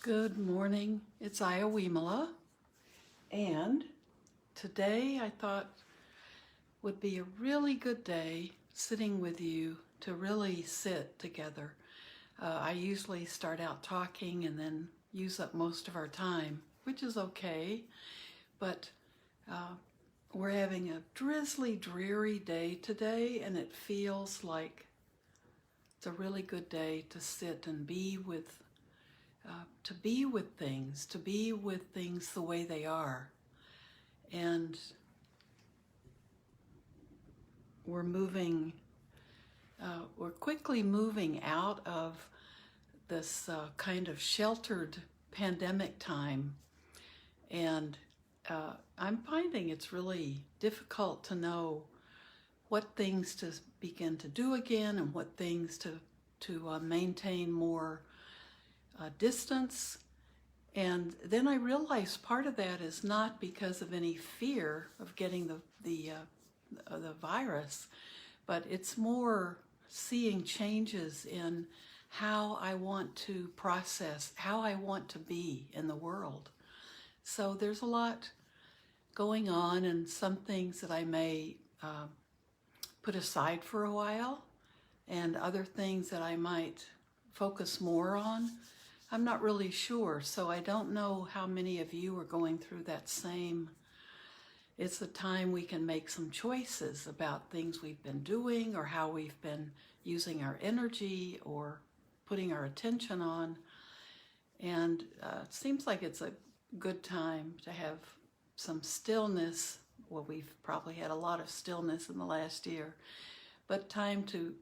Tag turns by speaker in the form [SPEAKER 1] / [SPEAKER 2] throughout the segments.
[SPEAKER 1] Good morning, it's Ayya Vimala, and today I thought would be a really good day sitting with you to really sit together. I usually start out talking and then use up most of our time, which is okay, but we're having a drizzly, dreary day today, and it feels like it's a really good day to sit and be with things, to be with things the way they are. And we're quickly moving out of this kind of sheltered pandemic time. And I'm finding it's really difficult to know what things to begin to do again and what things to maintain more distance. And then I realized part of that is not because of any fear of getting the virus, but it's more seeing changes in how I want to process, how I want to be in the world. So there's a lot going on, and some things that I may put aside for a while, and other things that I might focus more on. I'm not really sure, so I don't know how many of you are going through that same. It's a time we can make some choices about things we've been doing or how we've been using our energy or putting our attention on. And it seems like it's a good time to have some stillness. Well, we've probably had a lot of stillness in the last year, but time to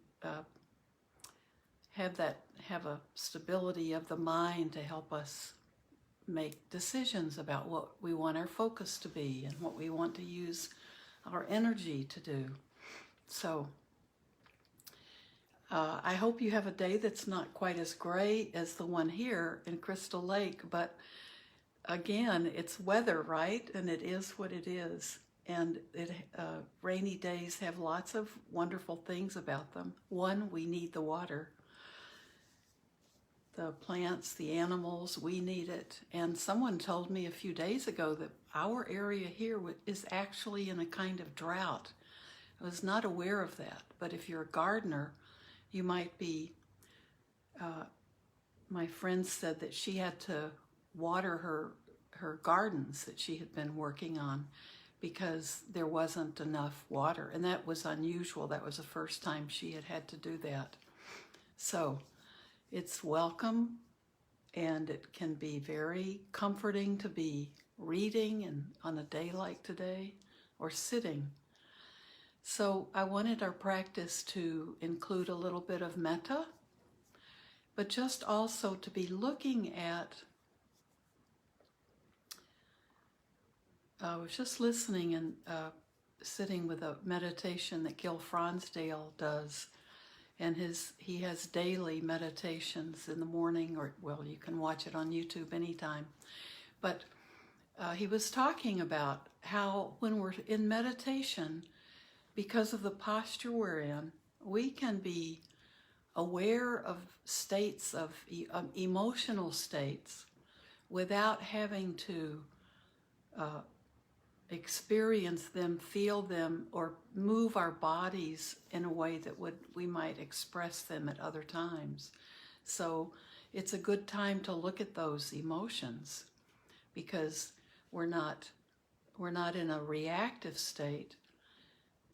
[SPEAKER 1] have a stability of the mind to help us make decisions about what we want our focus to be and what we want to use our energy to do. So I hope you have a day that's not quite as great as the one here in Crystal Lake, but again, it's weather, right? And it is what it is. And rainy days have lots of wonderful things about them. One, we need the water. The plants, the animals, we need it. And someone told me a few days ago that our area here is actually in a kind of drought. I was not aware of that, but if you're a gardener, you might be. My friend said that she had to water her gardens that she had been working on because there wasn't enough water, and that was unusual. That was the first time she had to do that. So it's welcome, and it can be very comforting to be reading and on a day like today, or sitting. So I wanted our practice to include a little bit of metta, but just also to be looking at, I was just listening and sitting with a meditation that Gil Fronsdale does. And he has daily meditations in the morning, or, well, you can watch it on YouTube anytime. But he was talking about how when we're in meditation, because of the posture we're in, we can be aware of states of emotional states without having to experience them, feel them, or move our bodies in a way that we might express them at other times. So it's a good time to look at those emotions, because we're not in a reactive state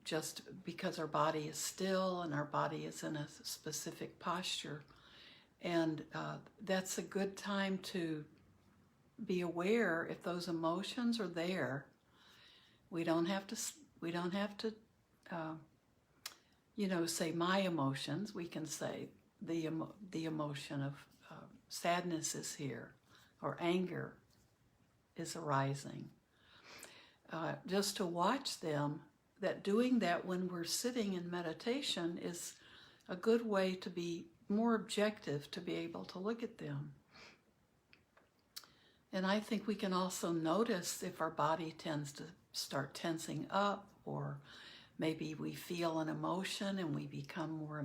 [SPEAKER 1] just because our body is still and our body is in a specific posture. And that's a good time to be aware if those emotions are there. We don't have to say my emotions. We can say the emotion of sadness is here, or anger is arising. Just to watch them, that doing that when we're sitting in meditation is a good way to be more objective, to be able to look at them. And I think we can also notice if our body tends to start tensing up, or maybe we feel an emotion and we become more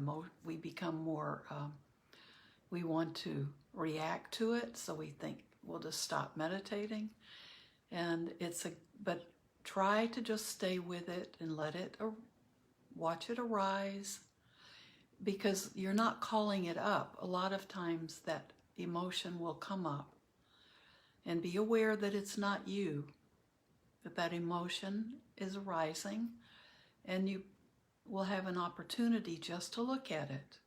[SPEAKER 1] we want to react to it, so we think we'll just stop meditating. And but try to just stay with it and watch it arise, because you're not calling it up. A lot of times that emotion will come up, and be aware that it's not you, that emotion is arising, and you will have an opportunity just to look at it,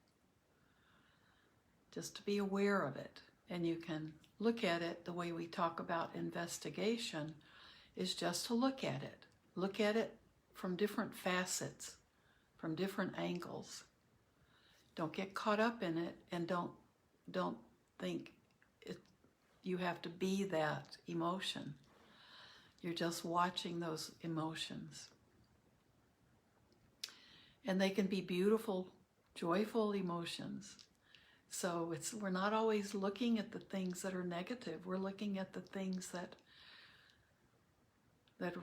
[SPEAKER 1] just to be aware of it. And you can look at it the way we talk about investigation, is just to look at it from different facets, from different angles. Don't get caught up in it, and don't think you have to be that emotion. You're just watching those emotions. And they can be beautiful, joyful emotions. So we're not always looking at the things that are negative. We're looking at the things that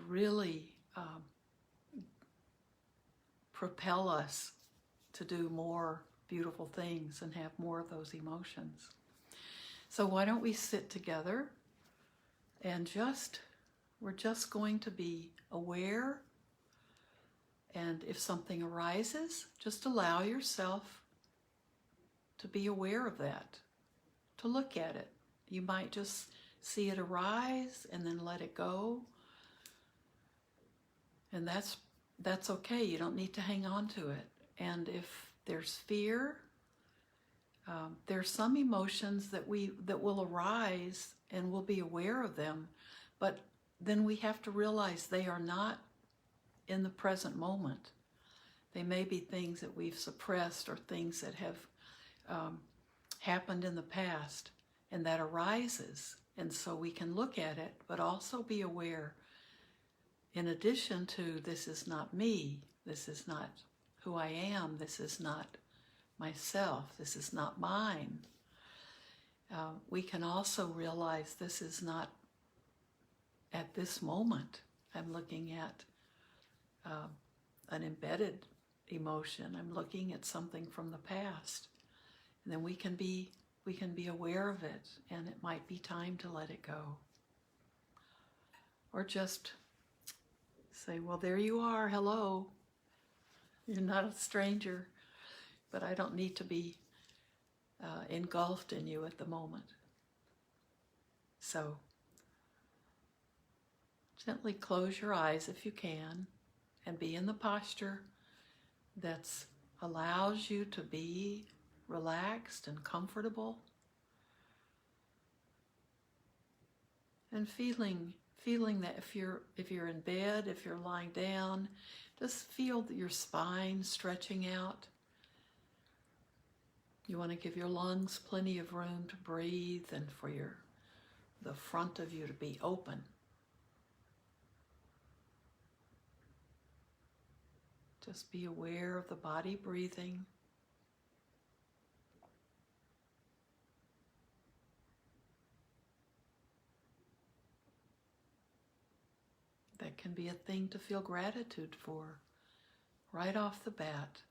[SPEAKER 1] really propel us to do more beautiful things and have more of those emotions. So why don't we sit together and we're just going to be aware, and if something arises, just allow yourself to be aware of that, to look at it. You might just see it arise and then let it go. And that's okay. You don't need to hang on to it. And if there's fear, there's some emotions that will arise, and we'll be aware of them, but then we have to realize they are not in the present moment. They may be things that we've suppressed, or things that have happened in the past, and that arises. And so we can look at it, but also be aware, in addition to, this is not me, this is not who I am, this is not myself, this is not mine. We can also realize this is not at this moment. I'm looking at an embedded emotion. I'm looking at something from the past. And then we can be aware of it, and it might be time to let it go. Or just say, well, there you are, hello. You're not a stranger, but I don't need to be engulfed in you at the moment. So gently close your eyes if you can, and be in the posture that allows you to be relaxed and comfortable, and feeling that if you're in bed, if you're lying down, just feel your spine stretching out. You want to give your lungs plenty of room to breathe, and for the front of you to be open. Just be aware of the body breathing. That can be a thing to feel gratitude for right off the bat.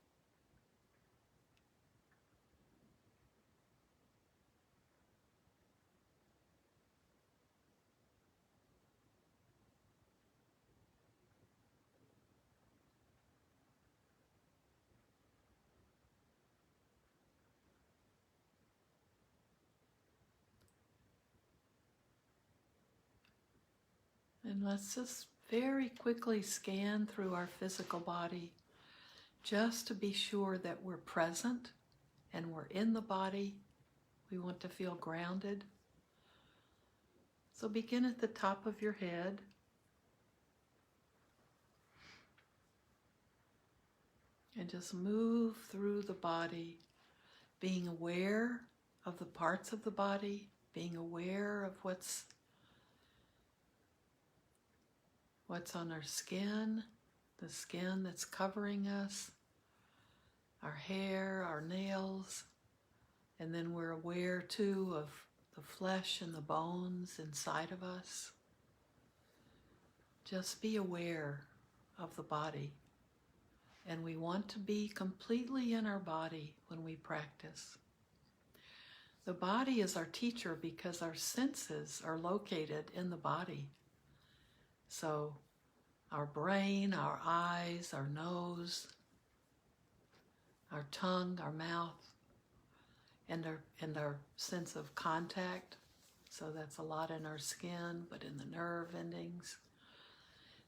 [SPEAKER 1] And let's just very quickly scan through our physical body, just to be sure that we're present and we're in the body. We want to feel grounded. So begin at the top of your head. And just move through the body, being aware of the parts of the body, being aware of what's on our skin, the skin that's covering us, our hair, our nails, and then we're aware too of the flesh and the bones inside of us. Just be aware of the body. And we want to be completely in our body when we practice. The body is our teacher because our senses are located in the body. So our brain, our eyes, our nose, our tongue, our mouth, and our sense of contact. So that's a lot in our skin, but in the nerve endings.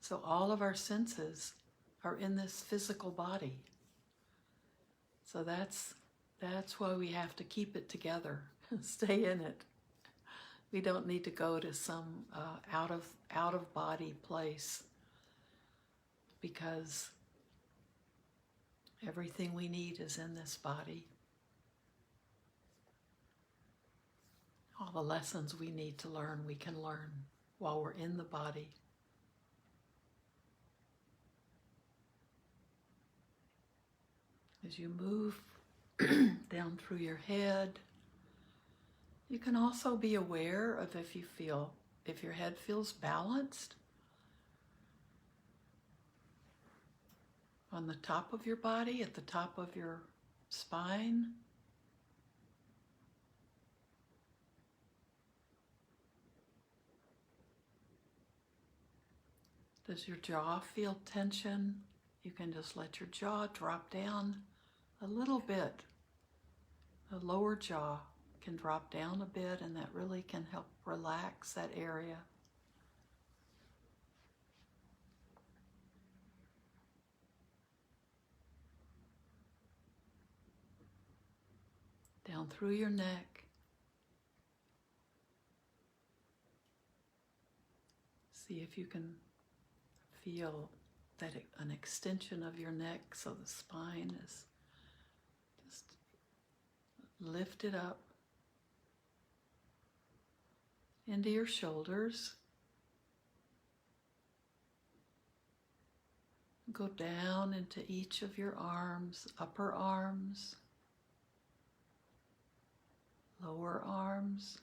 [SPEAKER 1] So all of our senses are in this physical body. So that's why we have to keep it together, stay in it. We don't need to go to some out of body place, because everything we need is in this body. All the lessons we need to learn, we can learn while we're in the body. As you move down through your head, you can also be aware of if your head feels balanced on the top of your body, at the top of your spine. Does your jaw feel tension? You can just let your jaw drop down a little bit. The lower jaw can drop down a bit, and that really can help relax that area. Down through your neck. See if you can feel that an extension of your neck, so the spine is just lifted up into your shoulders. Go down into each of your arms, upper arms, lower arms,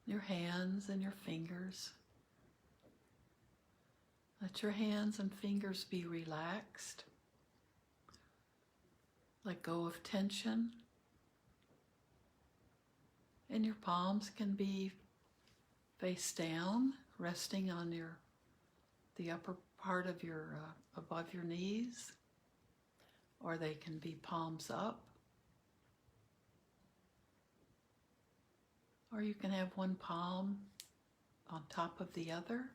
[SPEAKER 1] your hands and your fingers. Let your hands and fingers be relaxed. Let go of tension. And your palms can be face down, resting on the upper part of above your knees, or they can be palms up. Or you can have one palm on top of the other.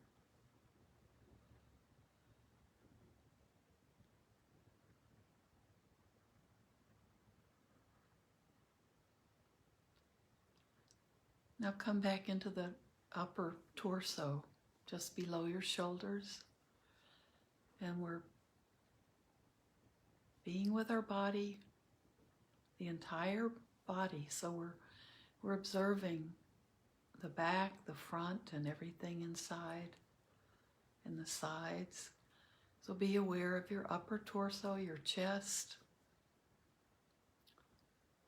[SPEAKER 1] Now come back into the upper torso, just below your shoulders. And we're being with our body, the entire body. So we're observing the back, the front, and everything inside and the sides. So be aware of your upper torso, your chest,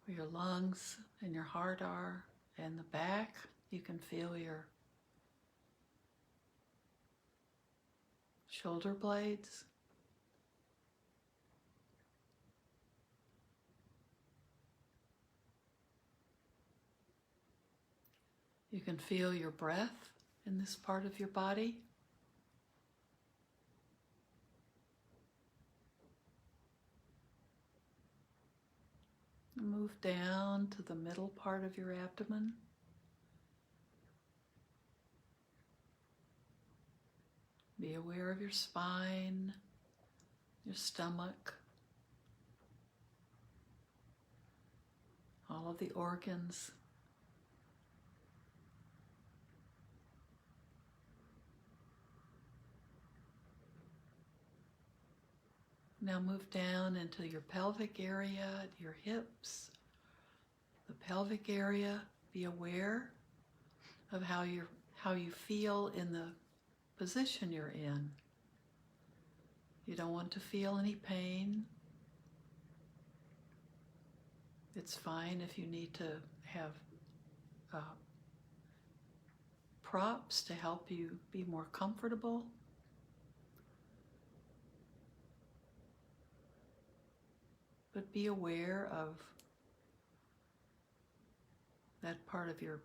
[SPEAKER 1] where your lungs and your heart are. And the back, you can feel your shoulder blades. You can feel your breath in this part of your body. Move down to the middle part of your abdomen. Be aware of your spine, your stomach, all of the organs. Now move down into your pelvic area, your hips, the pelvic area. Be aware of how you feel in the position you're in. You don't want to feel any pain. It's fine if you need to have props to help you be more comfortable. But be aware of that part of your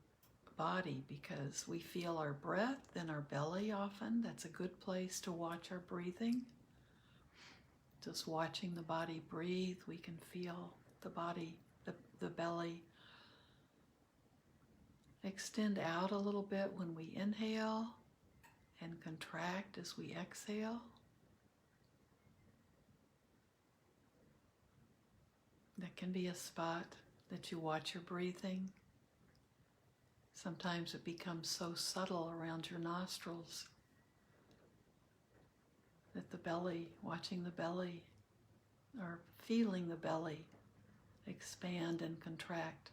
[SPEAKER 1] body, because we feel our breath in our belly often. That's a good place to watch our breathing. Just watching the body breathe, we can feel the body, the belly extend out a little bit when we inhale and contract as we exhale. That can be a spot that you watch your breathing. Sometimes it becomes so subtle around your nostrils that the belly, watching the belly or feeling the belly expand and contract,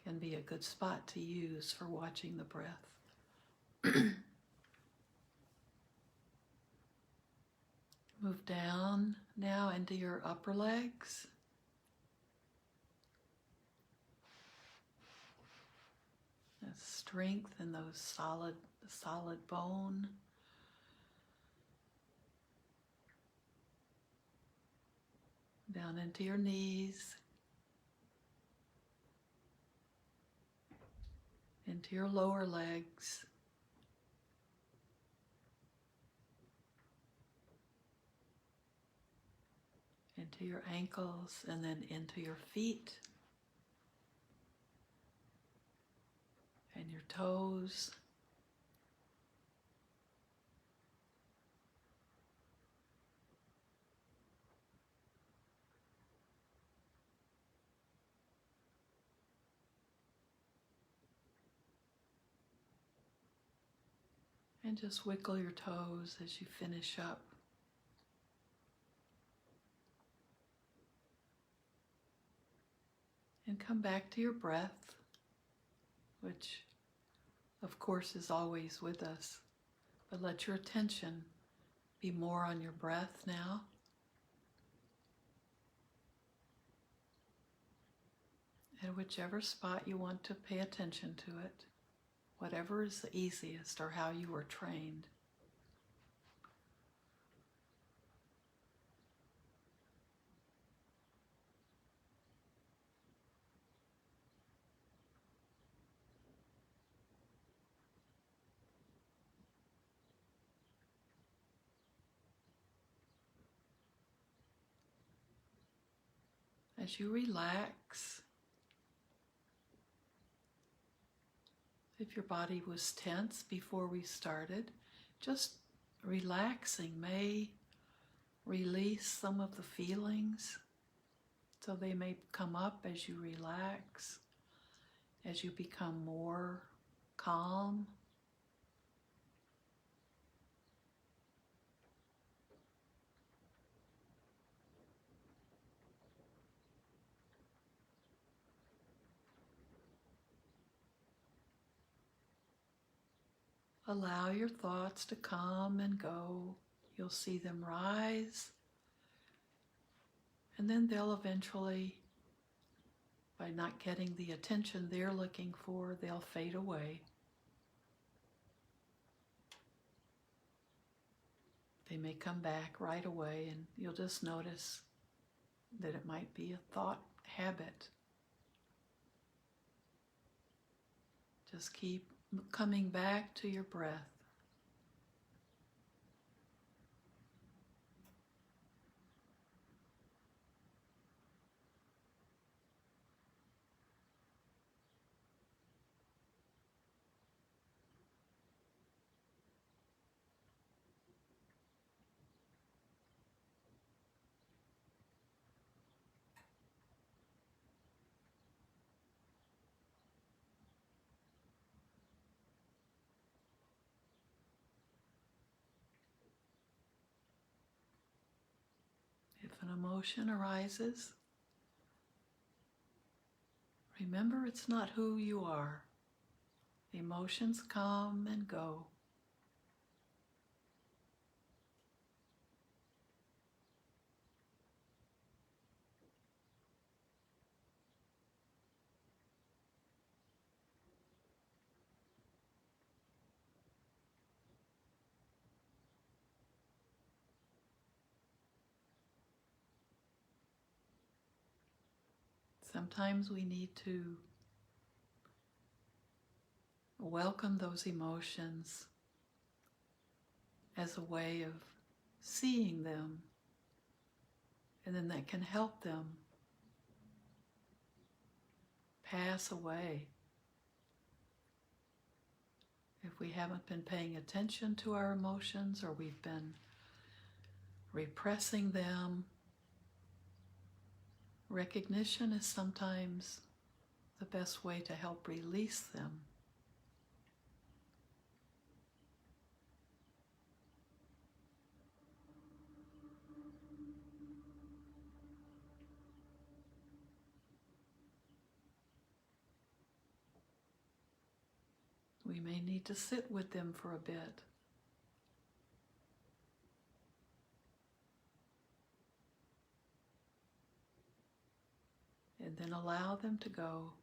[SPEAKER 1] can be a good spot to use for watching the breath. Move down now into your upper legs. Strength in those solid bone. Down into your knees. Into your lower legs. Into your ankles, and then into your feet. And your toes. And just wiggle your toes as you finish up. And come back to your breath, which of course is always with us. But let your attention be more on your breath now. At whichever spot you want to pay attention to it, whatever is the easiest or how you were trained. As you relax, if your body was tense before we started, just relaxing may release some of the feelings. So they may come up as you relax, as you become more calm. Allow your thoughts to come and go. You'll see them rise, and then they'll eventually, by not getting the attention they're looking for, they'll fade away. They may come back right away, and you'll just notice that it might be a thought habit. Just keep coming back to your breath. If an emotion arises, remember it's not who you are. Emotions come and go. Sometimes we need to welcome those emotions as a way of seeing them, and then that can help them pass away. If we haven't been paying attention to our emotions, or we've been repressing them, recognition is sometimes the best way to help release them. We may need to sit with them for a bit. And then allow them to go.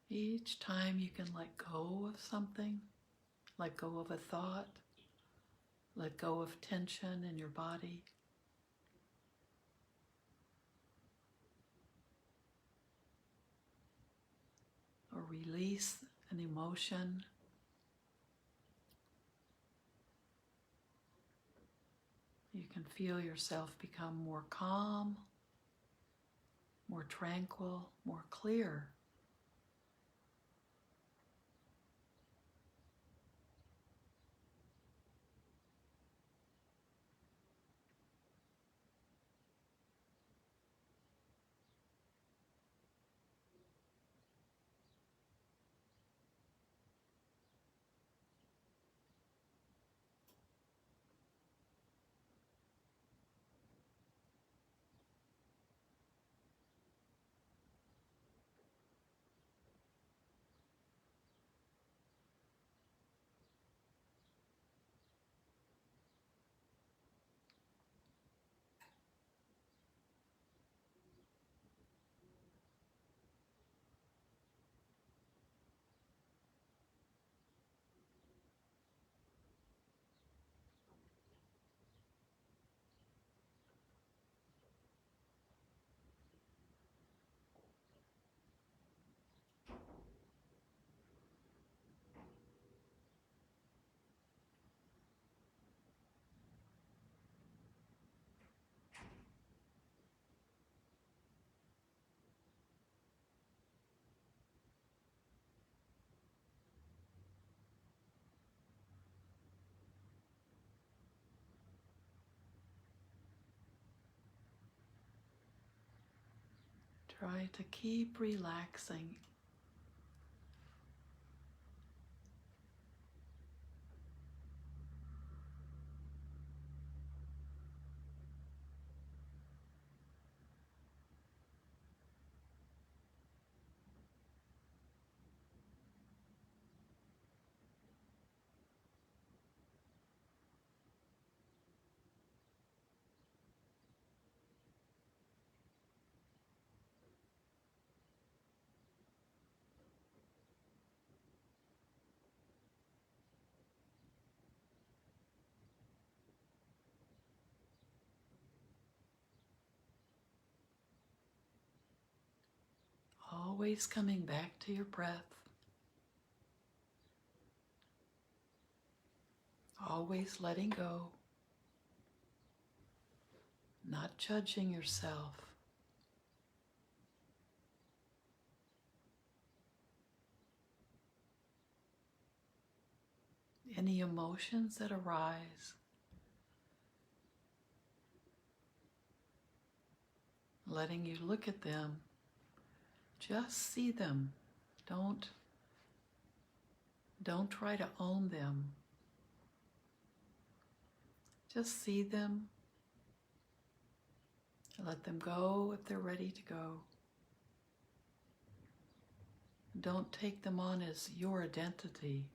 [SPEAKER 1] Each time you can let go of something, let go of a thought, let go of tension in your body. Or release an emotion. You can feel yourself become more calm, more tranquil, more clear. Try to keep relaxing. Always coming back to your breath. Always letting go. Not judging yourself. any emotions that arise. Letting you look at them. Just see them. Don't try to own them. Just see them. Let them go if they're ready to go. Don't take them on as your identity.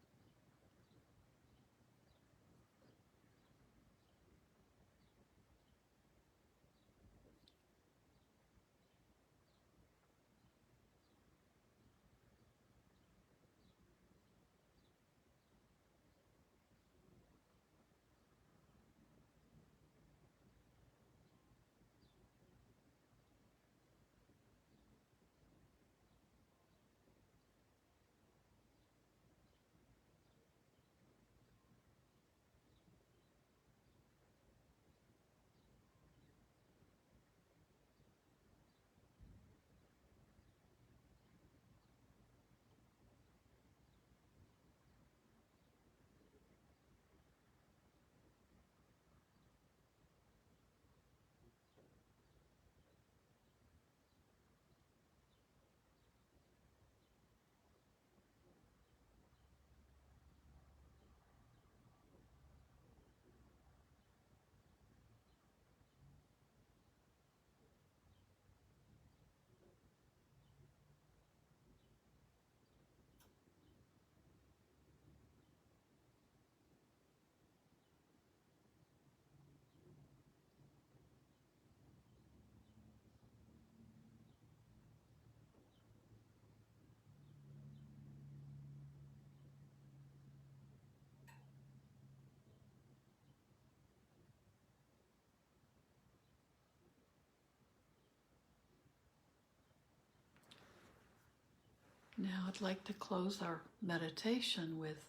[SPEAKER 1] Now I'd like to close our meditation with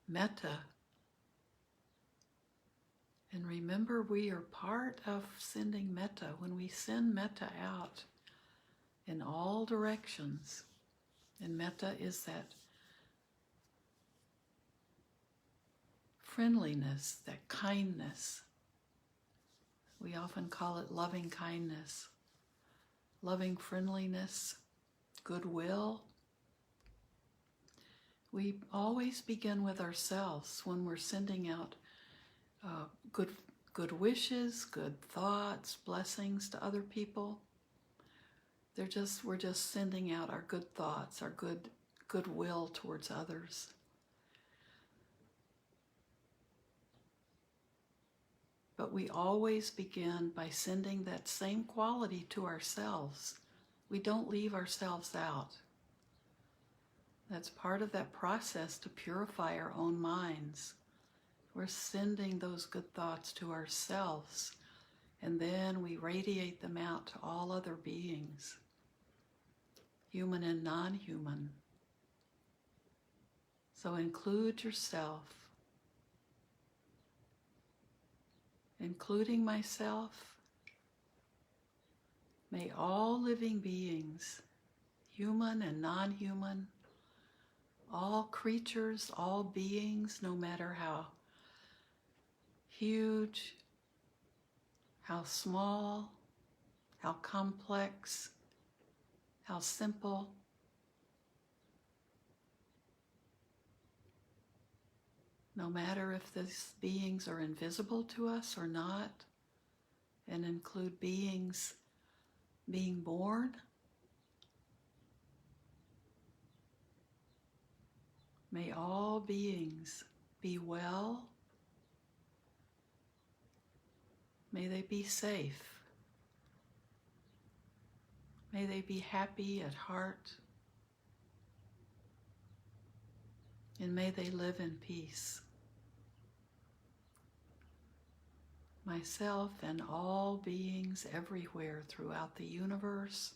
[SPEAKER 1] metta. And remember, we are part of sending metta. When we send metta out in all directions, and metta is that friendliness, that kindness. We often call it loving kindness, loving friendliness, goodwill. We always begin with ourselves when we're sending out good wishes, good thoughts, blessings to other people. We're just sending out our good thoughts, our goodwill towards others. But we always begin by sending that same quality to ourselves. We don't leave ourselves out. That's part of that process to purify our own minds. We're sending those good thoughts to ourselves, and then we radiate them out to all other beings, human and non-human. So include yourself, including myself. May all living beings, human and non-human, all creatures, all beings, no matter how huge, how small, how complex, how simple, no matter if these beings are invisible to us or not, and include beings being born. May all beings be well. May they be safe. May they be happy at heart. And may they live in peace. Myself and all beings everywhere throughout the universe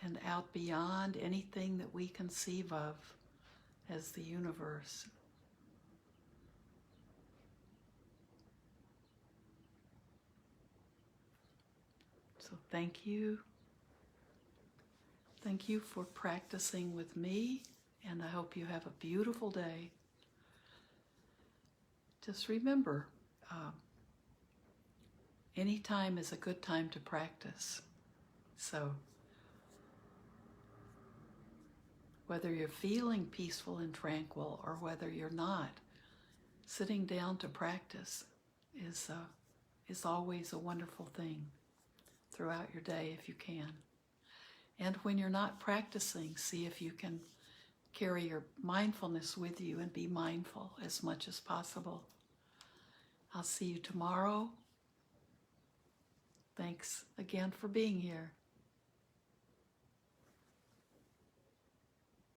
[SPEAKER 1] and out beyond anything that we conceive of as the universe. So thank you. Thank you for practicing with me and I hope you have a beautiful day. Just remember, any time is a good time to practice. So whether you're feeling peaceful and tranquil or whether you're not, sitting down to practice is always a wonderful thing throughout your day if you can. And when you're not practicing, see if you can carry your mindfulness with you and be mindful as much as possible. I'll see you tomorrow. Thanks again for being here.